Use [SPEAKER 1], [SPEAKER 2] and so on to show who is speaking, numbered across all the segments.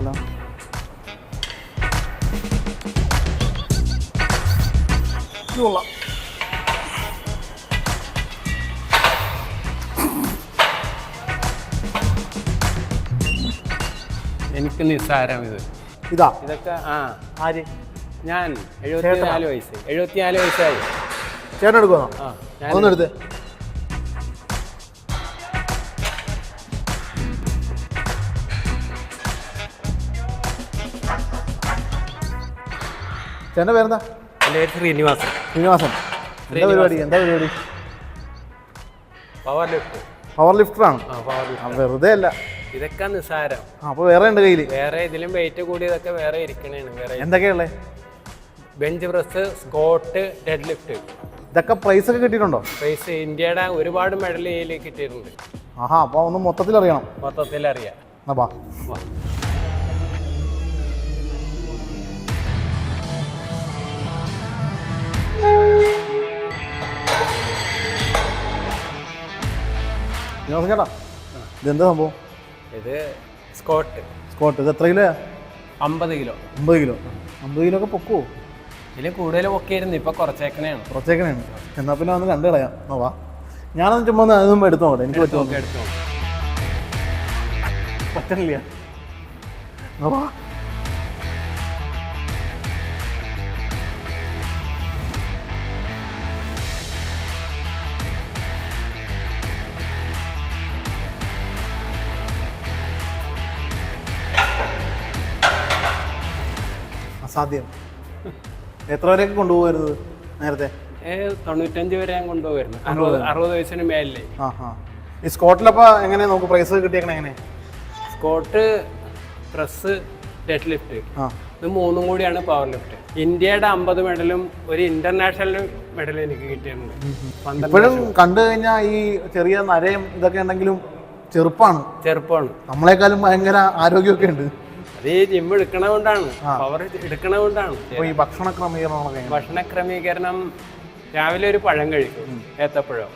[SPEAKER 1] കൊള്ളാലോ. കൊള്ളാം.
[SPEAKER 2] എനിക്ക് നിസ്സാരം
[SPEAKER 1] ഇതാ
[SPEAKER 2] ഇതൊക്കെ.
[SPEAKER 1] ആര്?
[SPEAKER 2] ഞാൻ 74 വയസ്സായി.
[SPEAKER 1] ചേട്ടൻ എടുക്കുന്നോ? ഒന്ന് എടുത്ത്. ചേട്ടൻ്റെ പേരെന്താ?
[SPEAKER 2] എൻ്റെ പേര് ശ്രീനിവാസൻ.
[SPEAKER 1] എന്താ പരിപാടി? പവർ ലിഫ്റ്ററാണ്. വെറുതെ അല്ല,
[SPEAKER 2] ഇതൊക്കെ നിസ്സാരം.
[SPEAKER 1] അപ്പോൾ വേറെ ഉണ്ട് കയ്യിൽ?
[SPEAKER 2] വേറെ ഇതിലും വെയിറ്റ് കൂടിയതൊക്കെ വേറെ ഇരിക്കണേണ്. വേറെ
[SPEAKER 1] എന്തൊക്കെയുള്ളത്?
[SPEAKER 2] Bench press, squat, deadlift.
[SPEAKER 1] ഇതൊക്കെ പ്രൈസ് ഒക്കെ കിട്ടിയിട്ടുണ്ടോ?
[SPEAKER 2] പ്രൈസ് ഇന്ത്യയുടെ ഒരുപാട് മെഡൽ കിട്ടിയിട്ടുണ്ട്.
[SPEAKER 1] അപ്പോൾ ഒന്ന് മൊത്തത്തിൽ അറിയണം.
[SPEAKER 2] മൊത്തത്തിൽ അറിയാം.
[SPEAKER 1] വാ. ചേട്ടാ, ഇതെന്താ സംഭവം?
[SPEAKER 2] ഇത് സ്ക്വാട്ട്.
[SPEAKER 1] ഇത് എത്ര കിലോ?
[SPEAKER 2] 50 കിലോ.
[SPEAKER 1] 50 കിലോ. 50 കിലോ ഒക്കെ പൊക്കുവോ?
[SPEAKER 2] ഇതിൽ കൂടുതൽ പൊക്കിയിരുന്നു. ഇപ്പൊ കുറച്ചേക്കണേണ്.
[SPEAKER 1] എന്നാ പിന്നെ വന്ന് കണ്ടു കളയാം. വാ, ഞാനൊന്ന് ചുമ്മാ അതൊന്നും എടുത്തു നോട്ടെ. എനിക്ക് പറ്റുമോ? പറ്റണില്ല. വാ. അസാധ്യം. എത്ര വരെയൊക്കെ കൊണ്ടുപോകരുത് നേരത്തെ?
[SPEAKER 2] 95 വരെ ഞാൻ കൊണ്ടുപോയിരുന്നു. 60 വയസ്സിന് മേലില്.
[SPEAKER 1] ഈ സ്കോട്ടിലപ്പോ എങ്ങനെ നമുക്ക് പ്രൈസ് കിട്ടിയേക്കണേ? എങ്ങനെ?
[SPEAKER 2] സ്കോട്ട്, പ്രസ്, ഡെഡ് ലിഫ്റ്റ്, ഇത് മൂന്നും കൂടിയാണ് പവർ ലിഫ്റ്റ്. ഇന്ത്യയുടെ 50 മെഡലും ഒരു ഇന്റർനാഷണൽ മെഡൽ എനിക്ക് കിട്ടിയിട്ടുണ്ട്.
[SPEAKER 1] ഇപ്പോഴും കണ്ടു കഴിഞ്ഞാൽ ഈ ചെറിയ നരയും ഇതൊക്കെ ഉണ്ടെങ്കിലും ചെറുപ്പമാണ്. നമ്മളെക്കാളും ഭയങ്കര ആരോഗ്യമൊക്കെ ഉണ്ട്.
[SPEAKER 2] അത് ഈ ജിം എടുക്കണകൊണ്ടാണ്, പവർ എടുക്കണകൊണ്ടാണ്.
[SPEAKER 1] ഈ ഭക്ഷണ
[SPEAKER 2] ക്രമീകരണം രാവിലെ ഒരു പഴം കഴിക്കും, ഏത്തപ്പഴം.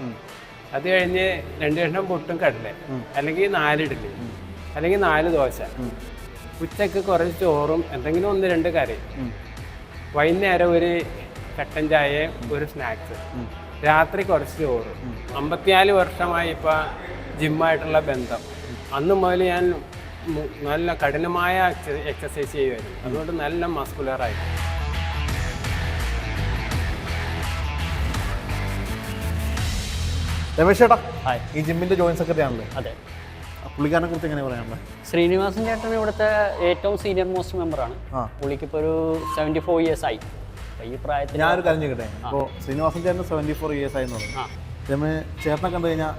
[SPEAKER 2] അത് കഴിഞ്ഞ് 2 കഷ്ണം പുട്ടും കടല, അല്ലെങ്കിൽ 4 ഇഡ്ഡലി, അല്ലെങ്കിൽ 4 ദോശ. ഉച്ചക്ക് കുറച്ച് ചോറും എന്തെങ്കിലും 1-2 കറി. വൈകുന്നേരം ഒരു കട്ടൻ ചായയും ഒരു സ്നാക്സ്. രാത്രി കുറച്ച് ചോറ്. 54 വർഷമായി ഇപ്പം ജിമ്മായിട്ടുള്ള ബന്ധം. അന്ന് മുതൽ ഞാൻ നല്ല കഠിനമായ എക്സസൈസ് ചെയ്യുമായിരുന്നു. അതുകൊണ്ട് നല്ല മസ്കുലറായി.
[SPEAKER 1] രമേശ് ചേട്ടാ, ഈ ജിമ്മിന്റെ ജോയിന്റ് സെക്രട്ടറി ആണല്ലേ?
[SPEAKER 3] അതെ.
[SPEAKER 1] പുള്ളിക്കാരനെ കുറിച്ച് എങ്ങനെ പറയാനുള്ളത്?
[SPEAKER 3] ശ്രീനിവാസൻ ചേട്ടൻ ഇവിടുത്തെ ഏറ്റവും സീനിയർ മോസ്റ്റ് മെമ്പറാണ്. പുള്ളിക്കിപ്പോൾ ഒരു 74 ഇയേഴ്സ് ആയി. ഈ പ്രായത്തിൽ
[SPEAKER 1] ഞാനൊരു കാര്യം ചെയ്യട്ടെ. അപ്പോൾ ശ്രീനിവാസൻ ചേട്ടന് 74 ഇയേഴ്സ് ആയി എന്ന് പറഞ്ഞു. രമേശ് ചേട്ടനെ കണ്ടു കഴിഞ്ഞാൽ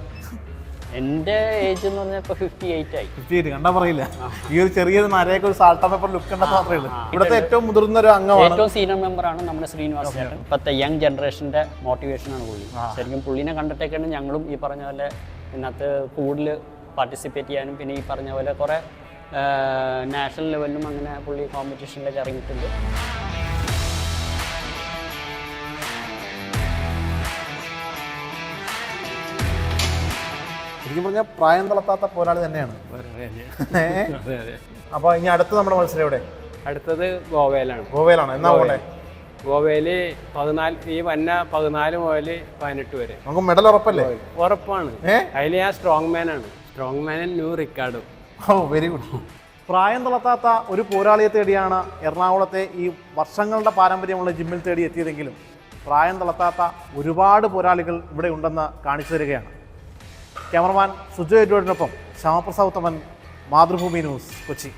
[SPEAKER 3] എൻ്റെ ഏജ് എന്ന് പറഞ്ഞാൽ ഇപ്പോൾ 58 ആയി.
[SPEAKER 1] 58 കണ്ടാ പറയില്ല. ഈ ഒരു ചെറിയൊരു നരയൊക്കെ ഒരു സാൾട്ട പേപ്പർ ലുക്ക് കണ്ടാൽ മാത്രമേ ഉള്ളൂ. ഇവിടുത്തെ ഏറ്റവും മുതിർന്ന ഒരു അംഗമാണ്,
[SPEAKER 3] ഏറ്റവും സീനിയർ മെമ്പറാണ് നമ്മുടെ ശ്രീനിവാസൻ ചേട്ടൻ. ഇപ്പോഴത്തെ യങ് ജനറേഷൻ്റെ മോട്ടിവേഷനാണ് പുള്ളി. ശരിക്കും പുള്ളിനെ കണ്ടിട്ടൊക്കെയാണ് ഞങ്ങളും ഈ പറഞ്ഞ പോലെ ഇതിനകത്ത് കൂടുതൽ പാർട്ടിസിപ്പേറ്റ് ചെയ്യാനും, പിന്നെ ഈ പറഞ്ഞ പോലെ കുറേ നാഷണൽ ലെവലിലും അങ്ങനെ പുള്ളി കോമ്പറ്റീഷനിലൊക്കെ ഇറങ്ങിയിട്ടുണ്ട്.
[SPEAKER 1] ശരിക്കും പറഞ്ഞാൽ പ്രായം തളർത്താത്ത പോരാളി തന്നെയാണ്. അപ്പോൾ ഇനി അടുത്ത നമ്മുടെ മത്സരം എവിടെ?
[SPEAKER 2] അടുത്തത് ഗോവയിലാണ്.
[SPEAKER 1] എന്നാ പോകണ്ടേ?
[SPEAKER 2] ഗോവയില് 14 ഈ വന്ന 14 മുതൽ 18 വരെ.
[SPEAKER 1] നമുക്ക് മെഡൽ ഉറപ്പല്ലേ?
[SPEAKER 2] ഉറപ്പാണ്. അതിൽ ഞാൻ സ്ട്രോങ് മാൻ ന്യൂ റിക്കാർഡും.
[SPEAKER 1] Very good. പ്രായം തളർത്താത്ത ഒരു പോരാളിയെ തേടിയാണ് എറണാകുളത്തെ ഈ വർഷങ്ങളുടെ പാരമ്പര്യമുള്ള ജിമ്മിൽ തേടി എത്തിയതെങ്കിലും പ്രായം തളർത്താത്ത ഒരുപാട് പോരാളികൾ ഇവിടെ ഉണ്ടെന്ന് കാണിച്ചു തരികയാണ്. ക്യാമറമാൻ സുജയ് എഡ്വേർഡിനൊപ്പം ശ്യാമപ്രസാദ് ഉത്തമൻ, മാതൃഭൂമി ന്യൂസ്, കൊച്ചി.